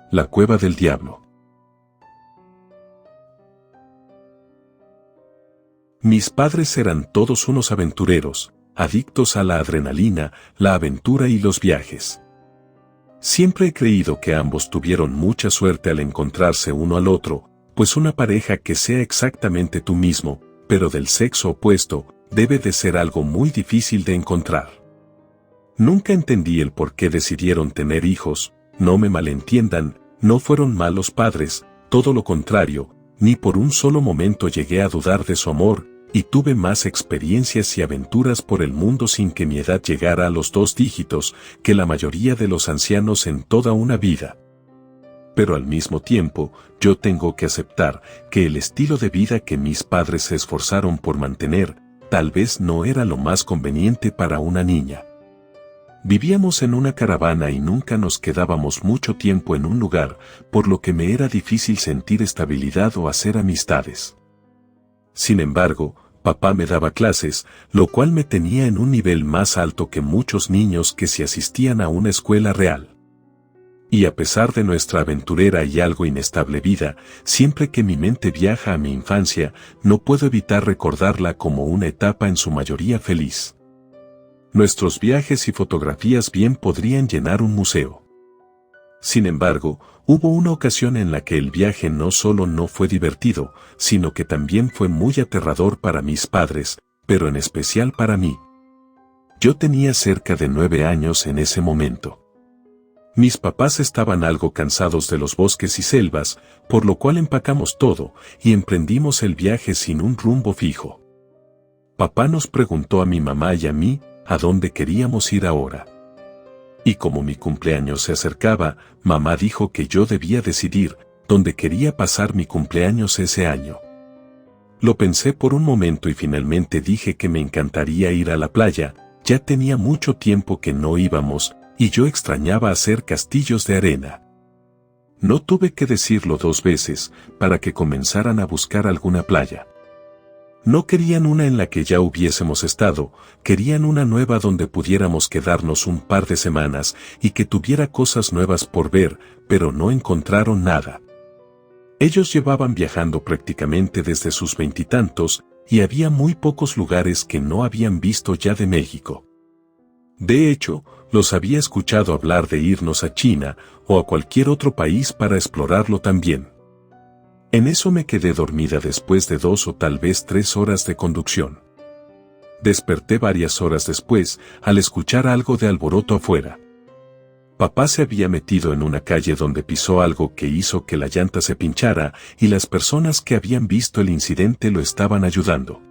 La cueva del diablo. Mis padres eran todos unos aventureros, adictos a la adrenalina, la aventura y los viajes. Siempre he creído que ambos tuvieron mucha suerte al encontrarse uno al otro, pues una pareja que sea exactamente tú mismo, pero del sexo opuesto, debe de ser algo muy difícil de encontrar. Nunca entendí el por qué decidieron tener hijos, no me malentiendan, no fueron malos padres, todo lo contrario, ni por un solo momento llegué a dudar de su amor, y tuve más experiencias y aventuras por el mundo sin que mi edad llegara a los 2 dígitos que la mayoría de los ancianos en toda una vida. Pero al mismo tiempo, yo tengo que aceptar que el estilo de vida que mis padres se esforzaron por mantener, tal vez no era lo más conveniente para una niña. Vivíamos en una caravana y nunca nos quedábamos mucho tiempo en un lugar, por lo que me era difícil sentir estabilidad o hacer amistades. Sin embargo, papá me daba clases, lo cual me tenía en un nivel más alto que muchos niños que se asistían a una escuela real. Y a pesar de nuestra aventurera y algo inestable vida, siempre que mi mente viaja a mi infancia, no puedo evitar recordarla como una etapa en su mayoría feliz. Nuestros viajes y fotografías bien podrían llenar un museo. Sin embargo, hubo una ocasión en la que el viaje no solo no fue divertido, sino que también fue muy aterrador para mis padres, pero en especial para mí. Yo tenía cerca de 9 años en ese momento. Mis papás estaban algo cansados de los bosques y selvas, por lo cual empacamos todo y emprendimos el viaje sin un rumbo fijo. Papá nos preguntó a mi mamá y a mí a dónde queríamos ir ahora. Y como mi cumpleaños se acercaba, mamá dijo que yo debía decidir dónde quería pasar mi cumpleaños ese año. Lo pensé por un momento y finalmente dije que me encantaría ir a la playa, ya tenía mucho tiempo que no íbamos, y yo extrañaba hacer castillos de arena. No tuve que decirlo 2 veces para que comenzaran a buscar alguna playa. No querían una en la que ya hubiésemos estado, querían una nueva donde pudiéramos quedarnos un par de semanas y que tuviera cosas nuevas por ver, pero no encontraron nada. Ellos llevaban viajando prácticamente desde sus 20 y tantos, y había muy pocos lugares que no habían visto ya de México. De hecho, los había escuchado hablar de irnos a China o a cualquier otro país para explorarlo también. En eso me quedé dormida después de 2 o tal vez 3 horas de conducción. Desperté varias horas después al escuchar algo de alboroto afuera. Papá se había metido en una calle donde pisó algo que hizo que la llanta se pinchara y las personas que habían visto el incidente lo estaban ayudando.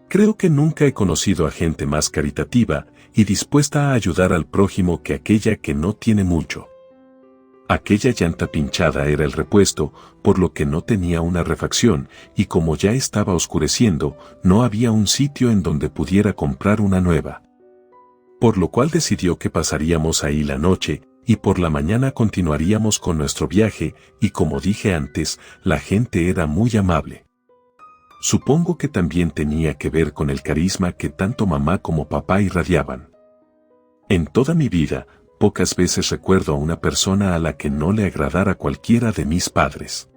Creo que nunca he conocido a gente más caritativa y dispuesta a ayudar al prójimo que aquella que no tiene mucho. Aquella llanta pinchada era el repuesto, por lo que no tenía una refacción, y como ya estaba oscureciendo, no había un sitio en donde pudiera comprar una nueva. Por lo cual decidió que pasaríamos ahí la noche, y por la mañana continuaríamos con nuestro viaje, y como dije antes, la gente era muy amable. Supongo que también tenía que ver con el carisma que tanto mamá como papá irradiaban. En toda mi vida, pocas veces recuerdo a una persona a la que no le agradara cualquiera de mis padres.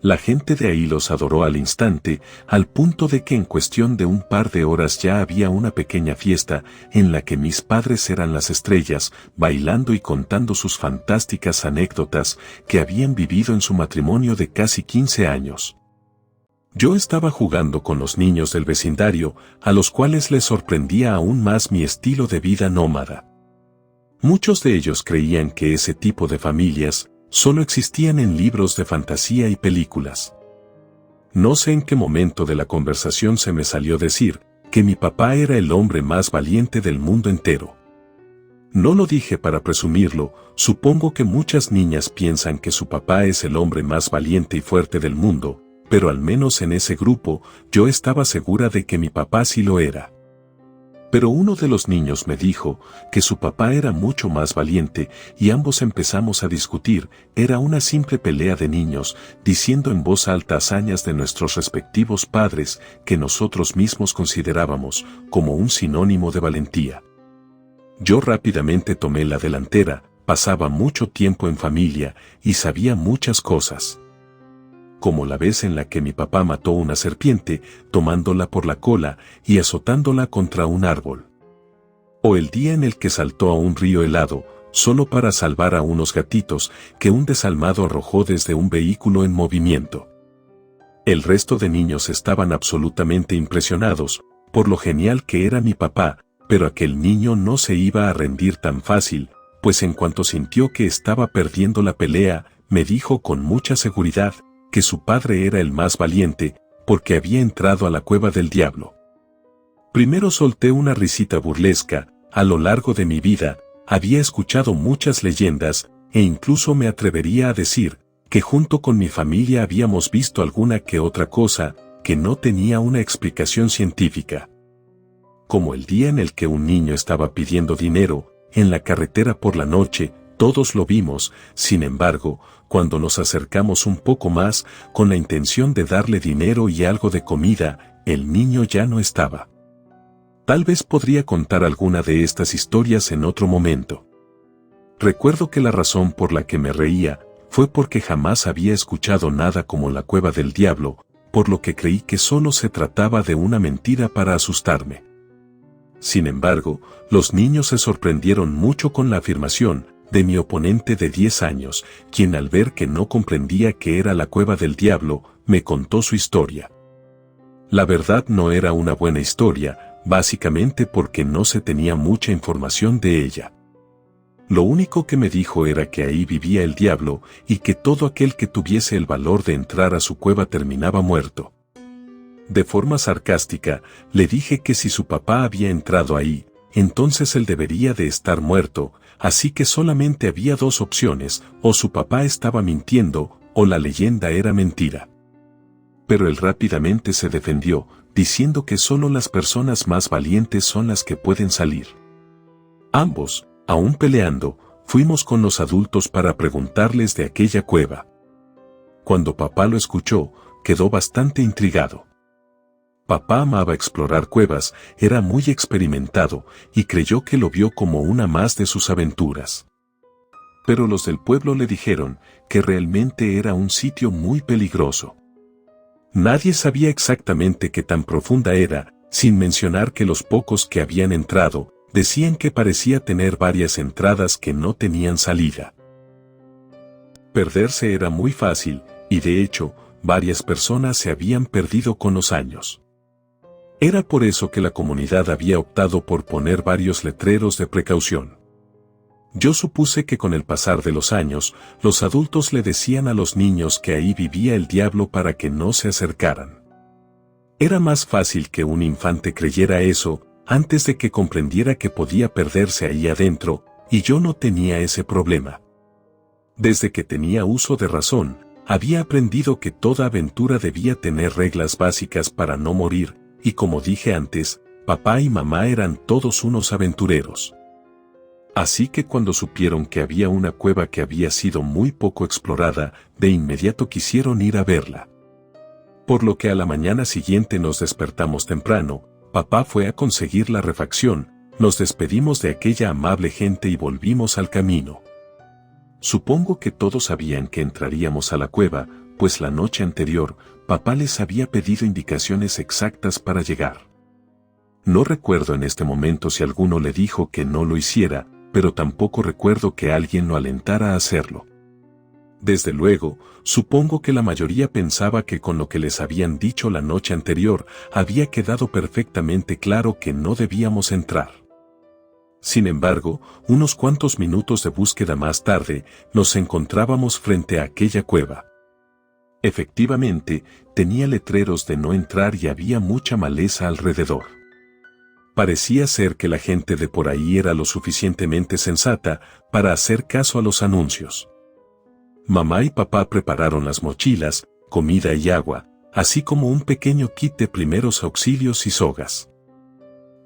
La gente de ahí los adoró al instante, al punto de que en cuestión de un par de horas ya había una pequeña fiesta en la que mis padres eran las estrellas, bailando y contando sus fantásticas anécdotas que habían vivido en su matrimonio de casi 15 años. Yo estaba jugando con los niños del vecindario, a los cuales les sorprendía aún más mi estilo de vida nómada. Muchos de ellos creían que ese tipo de familias solo existían en libros de fantasía y películas. No sé en qué momento de la conversación se me salió decir que mi papá era el hombre más valiente del mundo entero. No lo dije para presumirlo, supongo que muchas niñas piensan que su papá es el hombre más valiente y fuerte del mundo, pero al menos en ese grupo yo estaba segura de que mi papá sí lo era. Pero uno de los niños me dijo que su papá era mucho más valiente y ambos empezamos a discutir, era una simple pelea de niños, diciendo en voz alta hazañas de nuestros respectivos padres que nosotros mismos considerábamos como un sinónimo de valentía. Yo rápidamente tomé la delantera, pasaba mucho tiempo en familia y sabía muchas cosas. Como la vez en la que mi papá mató una serpiente, tomándola por la cola y azotándola contra un árbol. O el día en el que saltó a un río helado, solo para salvar a unos gatitos que un desalmado arrojó desde un vehículo en movimiento. El resto de niños estaban absolutamente impresionados por lo genial que era mi papá, pero aquel niño no se iba a rendir tan fácil, pues en cuanto sintió que estaba perdiendo la pelea, me dijo con mucha seguridad que su padre era el más valiente, porque había entrado a la cueva del diablo. Primero solté una risita burlesca. A lo largo de mi vida, había escuchado muchas leyendas, e incluso me atrevería a decir que junto con mi familia habíamos visto alguna que otra cosa que no tenía una explicación científica. Como el día en el que un niño estaba pidiendo dinero en la carretera por la noche, todos lo vimos. Sin embargo, cuando nos acercamos un poco más con la intención de darle dinero y algo de comida, el niño ya no estaba. Tal vez podría contar alguna de estas historias en otro momento. Recuerdo que la razón por la que me reía fue porque jamás había escuchado nada como la cueva del diablo, por lo que creí que solo se trataba de una mentira para asustarme. Sin embargo, los niños se sorprendieron mucho con la afirmación de mi oponente de 10 años, quien al ver que no comprendía qué era la cueva del diablo, me contó su historia. La verdad no era una buena historia, básicamente porque no se tenía mucha información de ella. Lo único que me dijo era que ahí vivía el diablo y que todo aquel que tuviese el valor de entrar a su cueva terminaba muerto. De forma sarcástica, le dije que si su papá había entrado ahí, entonces él debería de estar muerto, así que solamente había dos opciones: o su papá estaba mintiendo, o la leyenda era mentira. Pero él rápidamente se defendió, diciendo que solo las personas más valientes son las que pueden salir. Ambos, aún peleando, fuimos con los adultos para preguntarles de aquella cueva. Cuando papá lo escuchó, quedó bastante intrigado. Papá amaba explorar cuevas, era muy experimentado, y creyó que lo vio como una más de sus aventuras. Pero los del pueblo le dijeron que realmente era un sitio muy peligroso. Nadie sabía exactamente qué tan profunda era, sin mencionar que los pocos que habían entrado decían que parecía tener varias entradas que no tenían salida. Perderse era muy fácil, y de hecho, varias personas se habían perdido con los años. Era por eso que la comunidad había optado por poner varios letreros de precaución. Yo supuse que con el pasar de los años, los adultos le decían a los niños que ahí vivía el diablo para que no se acercaran. Era más fácil que un infante creyera eso, antes de que comprendiera que podía perderse ahí adentro, y yo no tenía ese problema. Desde que tenía uso de razón, había aprendido que toda aventura debía tener reglas básicas para no morir, y como dije antes, papá y mamá eran todos unos aventureros. Así que cuando supieron que había una cueva que había sido muy poco explorada, de inmediato quisieron ir a verla. Por lo que a la mañana siguiente nos despertamos temprano, papá fue a conseguir la refacción, nos despedimos de aquella amable gente y volvimos al camino. Supongo que todos sabían que entraríamos a la cueva, pues la noche anterior, papá les había pedido indicaciones exactas para llegar. No recuerdo en este momento si alguno le dijo que no lo hiciera, pero tampoco recuerdo que alguien lo alentara a hacerlo. Desde luego, supongo que la mayoría pensaba que con lo que les habían dicho la noche anterior, había quedado perfectamente claro que no debíamos entrar. Sin embargo, unos cuantos minutos de búsqueda más tarde, nos encontrábamos frente a aquella cueva. Efectivamente, tenía letreros de no entrar y había mucha maleza alrededor. Parecía ser que la gente de por ahí era lo suficientemente sensata para hacer caso a los anuncios. Mamá y papá prepararon las mochilas, comida y agua, así como un pequeño kit de primeros auxilios y sogas.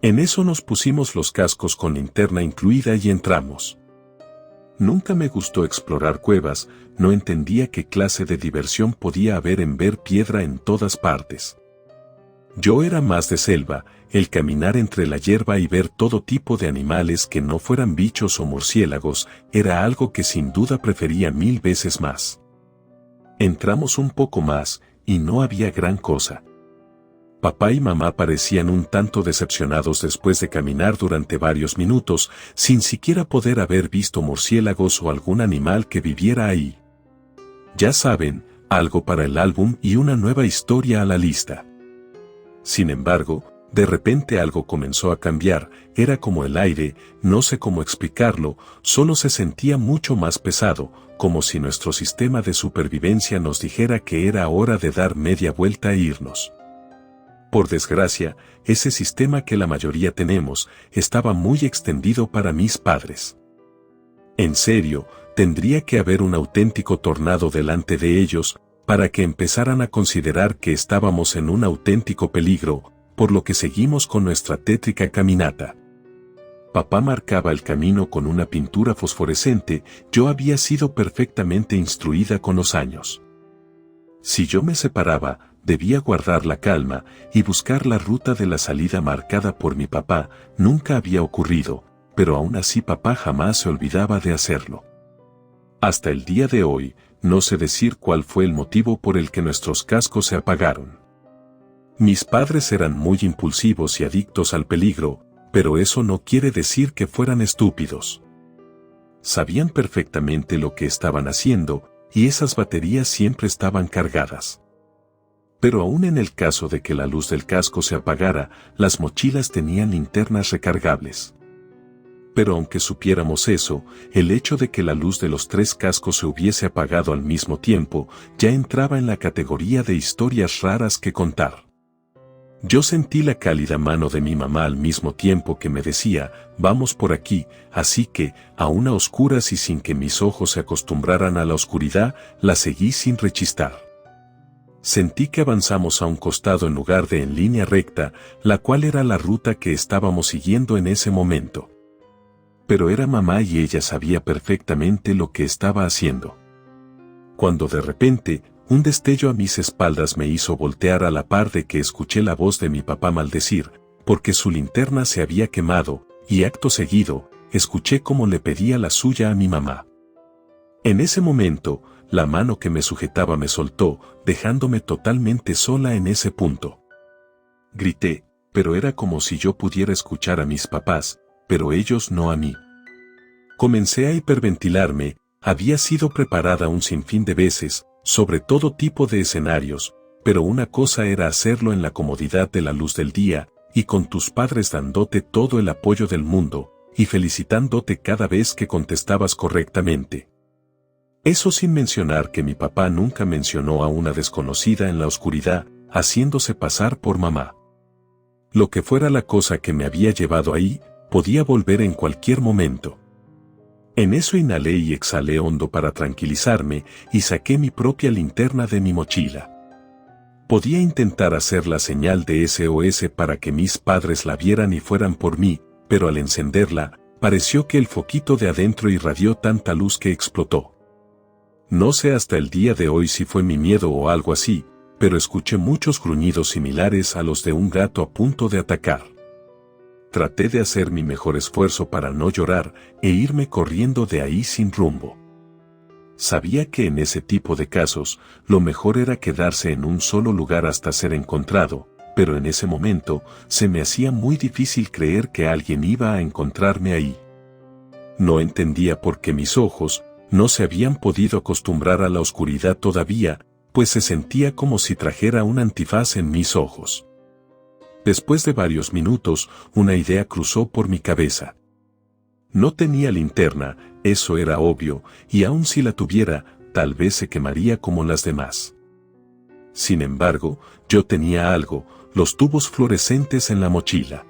En eso nos pusimos los cascos con linterna incluida y entramos. Nunca me gustó explorar cuevas, no entendía qué clase de diversión podía haber en ver piedra en todas partes. Yo era más de selva, el caminar entre la hierba y ver todo tipo de animales que no fueran bichos o murciélagos era algo que sin duda prefería 1000 veces más. Entramos un poco más, y no había gran cosa. Papá y mamá parecían un tanto decepcionados después de caminar durante varios minutos, sin siquiera poder haber visto murciélagos o algún animal que viviera ahí. Ya saben, algo para el álbum y una nueva historia a la lista. Sin embargo, de repente algo comenzó a cambiar, era como el aire, no sé cómo explicarlo, solo se sentía mucho más pesado, como si nuestro sistema de supervivencia nos dijera que era hora de dar media vuelta e irnos. Por desgracia, ese sistema que la mayoría tenemos, estaba muy extendido para mis padres. En serio, tendría que haber un auténtico tornado delante de ellos, para que empezaran a considerar que estábamos en un auténtico peligro, por lo que seguimos con nuestra tétrica caminata. Papá marcaba el camino con una pintura fosforescente, yo había sido perfectamente instruida con los años. Si yo me separaba, debía guardar la calma y buscar la ruta de la salida marcada por mi papá, nunca había ocurrido, pero aún así papá jamás se olvidaba de hacerlo. Hasta el día de hoy, no sé decir cuál fue el motivo por el que nuestros cascos se apagaron. Mis padres eran muy impulsivos y adictos al peligro, pero eso no quiere decir que fueran estúpidos. Sabían perfectamente lo que estaban haciendo, y esas baterías siempre estaban cargadas. Pero aún en el caso de que la luz del casco se apagara, las mochilas tenían linternas recargables. Pero aunque supiéramos eso, el hecho de que la luz de los 3 cascos se hubiese apagado al mismo tiempo, ya entraba en la categoría de historias raras que contar. Yo sentí la cálida mano de mi mamá al mismo tiempo que me decía, vamos por aquí, así que, aún a oscuras y sin que mis ojos se acostumbraran a la oscuridad, la seguí sin rechistar. Sentí que avanzamos a un costado en lugar de en línea recta, la cual era la ruta que estábamos siguiendo en ese momento. Pero era mamá y ella sabía perfectamente lo que estaba haciendo. Cuando de repente, un destello a mis espaldas me hizo voltear a la par de que escuché la voz de mi papá maldecir, porque su linterna se había quemado, y acto seguido, escuché cómo le pedía la suya a mi mamá. En ese momento, la mano que me sujetaba me soltó, dejándome totalmente sola en ese punto. Grité, pero era como si yo pudiera escuchar a mis papás, pero ellos no a mí. Comencé a hiperventilarme, había sido preparada un sinfín de veces, sobre todo tipo de escenarios, pero una cosa era hacerlo en la comodidad de la luz del día, y con tus padres dándote todo el apoyo del mundo, y felicitándote cada vez que contestabas correctamente. Eso sin mencionar que mi papá nunca mencionó a una desconocida en la oscuridad, haciéndose pasar por mamá. Lo que fuera la cosa que me había llevado ahí, podía volver en cualquier momento. En eso inhalé y exhalé hondo para tranquilizarme y saqué mi propia linterna de mi mochila. Podía intentar hacer la señal de SOS para que mis padres la vieran y fueran por mí, pero al encenderla, pareció que el foquito de adentro irradió tanta luz que explotó. No sé hasta el día de hoy si fue mi miedo o algo así, pero escuché muchos gruñidos similares a los de un gato a punto de atacar. Traté de hacer mi mejor esfuerzo para no llorar e irme corriendo de ahí sin rumbo. Sabía que en ese tipo de casos, lo mejor era quedarse en un solo lugar hasta ser encontrado, pero en ese momento, se me hacía muy difícil creer que alguien iba a encontrarme ahí. No entendía por qué mis ojos no se habían podido acostumbrar a la oscuridad todavía, pues se sentía como si trajera un antifaz en mis ojos. Después de varios minutos, una idea cruzó por mi cabeza. No tenía linterna, eso era obvio, y aun si la tuviera, tal vez se quemaría como las demás. Sin embargo, yo tenía algo, los tubos fluorescentes en la mochila.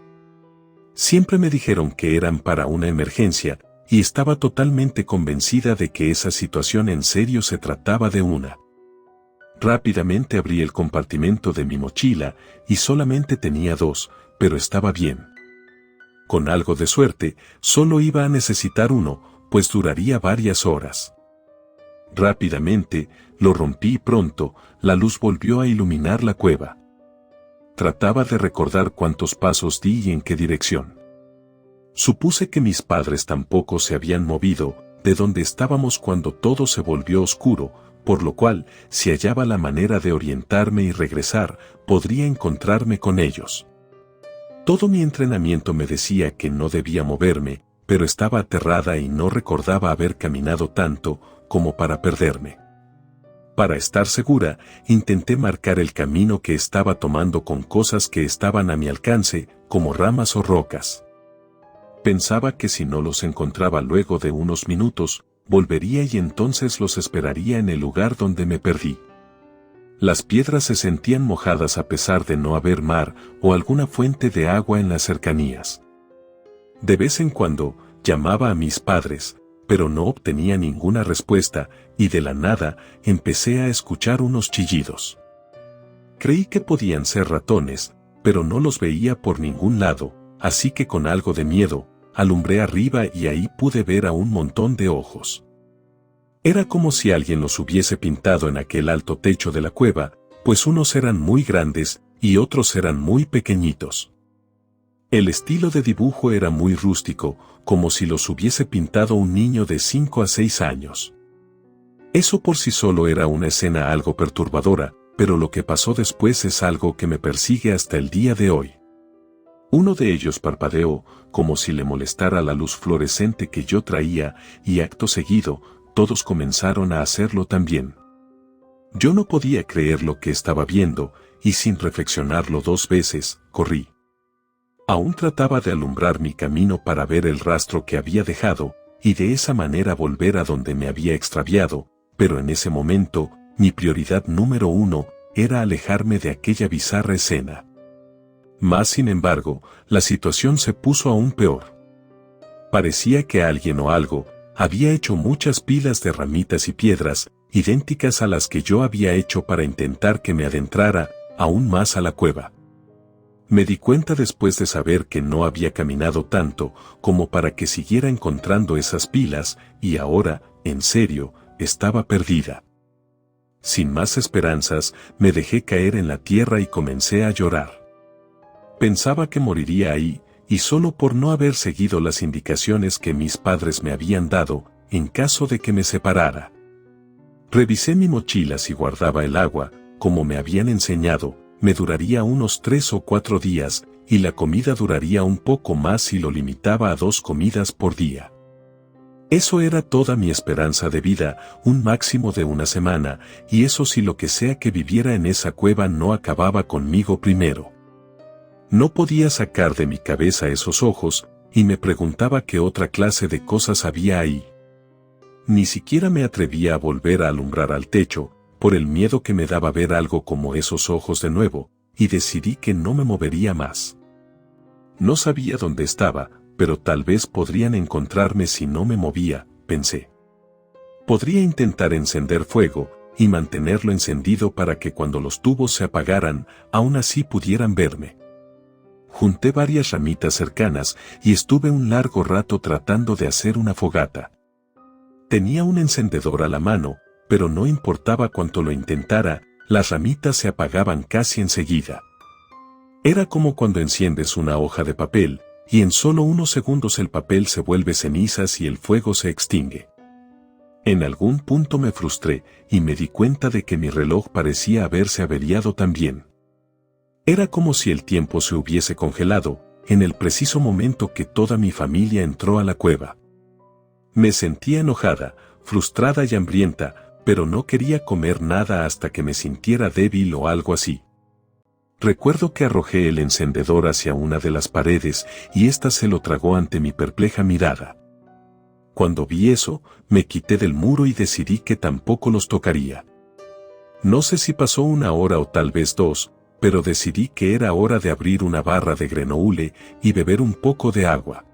Siempre me dijeron que eran para una emergencia, y estaba totalmente convencida de que esa situación en serio se trataba de una. Rápidamente abrí el compartimento de mi mochila, y solamente tenía 2, pero estaba bien. Con algo de suerte, solo iba a necesitar uno, pues duraría varias horas. Rápidamente, lo rompí y pronto, la luz volvió a iluminar la cueva. Trataba de recordar cuántos pasos di y en qué dirección. Supuse que mis padres tampoco se habían movido de donde estábamos cuando todo se volvió oscuro, por lo cual, si hallaba la manera de orientarme y regresar, podría encontrarme con ellos. Todo mi entrenamiento me decía que no debía moverme, pero estaba aterrada y no recordaba haber caminado tanto como para perderme. Para estar segura, intenté marcar el camino que estaba tomando con cosas que estaban a mi alcance, como ramas o rocas. Pensaba que si no los encontraba luego de unos minutos, volvería y entonces los esperaría en el lugar donde me perdí. Las piedras se sentían mojadas a pesar de no haber mar o alguna fuente de agua en las cercanías. De vez en cuando, llamaba a mis padres, pero no obtenía ninguna respuesta, y de la nada, empecé a escuchar unos chillidos. Creí que podían ser ratones, pero no los veía por ningún lado, así que con algo de miedo, alumbré arriba y ahí pude ver a un montón de ojos. Era como si alguien los hubiese pintado en aquel alto techo de la cueva, pues unos eran muy grandes y otros eran muy pequeñitos. El estilo de dibujo era muy rústico, como si los hubiese pintado un niño de 5 a 6 años. Eso por sí solo era una escena algo perturbadora, pero lo que pasó después es algo que me persigue hasta el día de hoy. Uno de ellos parpadeó, como si le molestara la luz fluorescente que yo traía, y acto seguido, todos comenzaron a hacerlo también. Yo no podía creer lo que estaba viendo, y sin reflexionarlo 2 veces, corrí. Aún trataba de alumbrar mi camino para ver el rastro que había dejado, y de esa manera volver a donde me había extraviado, pero en ese momento, mi prioridad número 1 era alejarme de aquella bizarra escena. Mas sin embargo, la situación se puso aún peor. Parecía que alguien o algo había hecho muchas pilas de ramitas y piedras, idénticas a las que yo había hecho para intentar que me adentrara aún más a la cueva. Me di cuenta después de saber que no había caminado tanto como para que siguiera encontrando esas pilas, y ahora, en serio, estaba perdida. Sin más esperanzas, me dejé caer en la tierra y comencé a llorar. Pensaba que moriría ahí, y solo por no haber seguido las indicaciones que mis padres me habían dado, en caso de que me separara. Revisé mi mochila si guardaba el agua, como me habían enseñado, me duraría unos 3 o 4 días, y la comida duraría un poco más si lo limitaba a 2 comidas por día. Eso era toda mi esperanza de vida, un máximo de una semana, y eso si lo que sea que viviera en esa cueva no acababa conmigo primero. No podía sacar de mi cabeza esos ojos, y me preguntaba qué otra clase de cosas había ahí. Ni siquiera me atrevía a volver a alumbrar al techo, por el miedo que me daba ver algo como esos ojos de nuevo, y decidí que no me movería más. No sabía dónde estaba, pero tal vez podrían encontrarme si no me movía, pensé. Podría intentar encender fuego, y mantenerlo encendido para que cuando los tubos se apagaran, aún así pudieran verme. Junté varias ramitas cercanas y estuve un largo rato tratando de hacer una fogata. Tenía un encendedor a la mano, pero no importaba cuánto lo intentara, las ramitas se apagaban casi enseguida. Era como cuando enciendes una hoja de papel, y en solo unos segundos el papel se vuelve cenizas y el fuego se extingue. En algún punto me frustré, y me di cuenta de que mi reloj parecía haberse averiado también. Era como si el tiempo se hubiese congelado, en el preciso momento que toda mi familia entró a la cueva. Me sentía enojada, frustrada y hambrienta, pero no quería comer nada hasta que me sintiera débil o algo así. Recuerdo que arrojé el encendedor hacia una de las paredes y ésta se lo tragó ante mi perpleja mirada. Cuando vi eso, me quité del muro y decidí que tampoco los tocaría. No sé si pasó 1 hora o tal vez 2, pero decidí que era hora de abrir una barra de granoule y beber un poco de agua.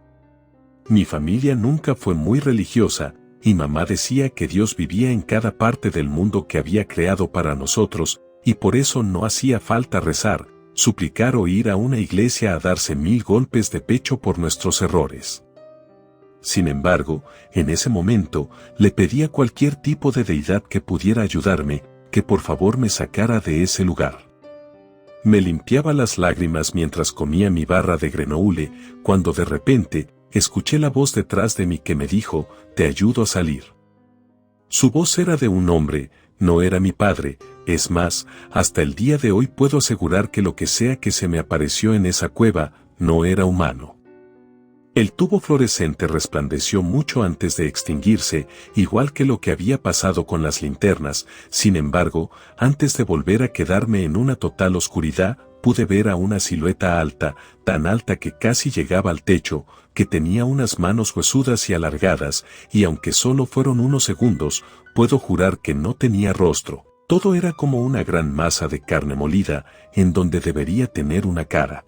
Mi familia nunca fue muy religiosa, y mamá decía que Dios vivía en cada parte del mundo que había creado para nosotros, y por eso no hacía falta rezar, suplicar o ir a una iglesia a darse 1000 golpes de pecho por nuestros errores. Sin embargo, en ese momento, le pedí a cualquier tipo de deidad que pudiera ayudarme, que por favor me sacara de ese lugar. Me limpiaba las lágrimas mientras comía mi barra de granoule, cuando de repente, escuché la voz detrás de mí que me dijo, «Te ayudo a salir». Su voz era de un hombre, no era mi padre, es más, hasta el día de hoy puedo asegurar que lo que sea que se me apareció en esa cueva, no era humano. El tubo fluorescente resplandeció mucho antes de extinguirse, igual que lo que había pasado con las linternas. Sin embargo, antes de volver a quedarme en una total oscuridad, pude ver a una silueta alta, tan alta que casi llegaba al techo, que tenía unas manos huesudas y alargadas, y aunque solo fueron unos segundos, puedo jurar que no tenía rostro. Todo era como una gran masa de carne molida, en donde debería tener una cara.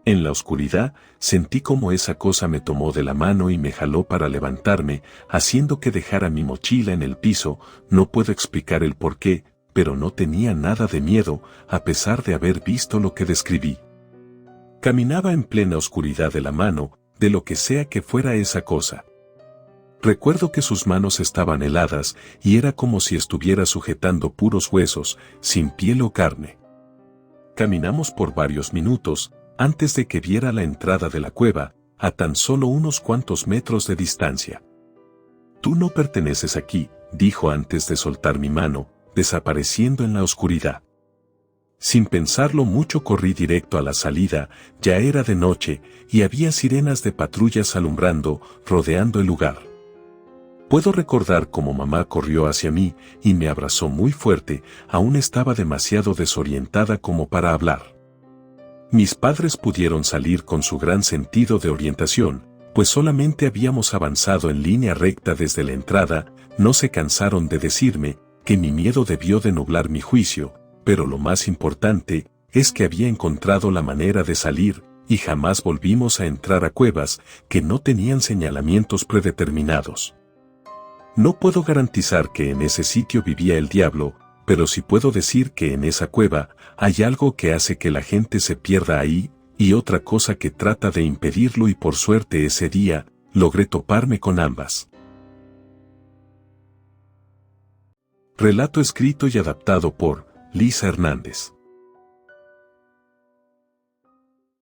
En la oscuridad, sentí como esa cosa me tomó de la mano y me jaló para levantarme, haciendo que dejara mi mochila en el piso. No puedo explicar el por qué, pero no tenía nada de miedo, a pesar de haber visto lo que describí. Caminaba en plena oscuridad de la mano, de lo que sea que fuera esa cosa. Recuerdo que sus manos estaban heladas y era como si estuviera sujetando puros huesos, sin piel o carne. Caminamos por varios minutos, antes de que viera la entrada de la cueva, a tan solo unos cuantos metros de distancia. «Tú no perteneces aquí», dijo antes de soltar mi mano, desapareciendo en la oscuridad. Sin pensarlo mucho corrí directo a la salida, ya era de noche, y había sirenas de patrullas alumbrando, rodeando el lugar. Puedo recordar cómo mamá corrió hacia mí, y me abrazó muy fuerte, aún estaba demasiado desorientada como para hablar. Mis padres pudieron salir con su gran sentido de orientación, pues solamente habíamos avanzado en línea recta desde la entrada. No se cansaron de decirme que mi miedo debió de nublar mi juicio, pero lo más importante es que había encontrado la manera de salir, y jamás volvimos a entrar a cuevas que no tenían señalamientos predeterminados. No puedo garantizar que en ese sitio vivía el diablo, pero sí puedo decir que en esa cueva hay algo que hace que la gente se pierda ahí, y otra cosa que trata de impedirlo, y por suerte ese día, logré toparme con ambas. Relato escrito y adaptado por Lisa Hernández.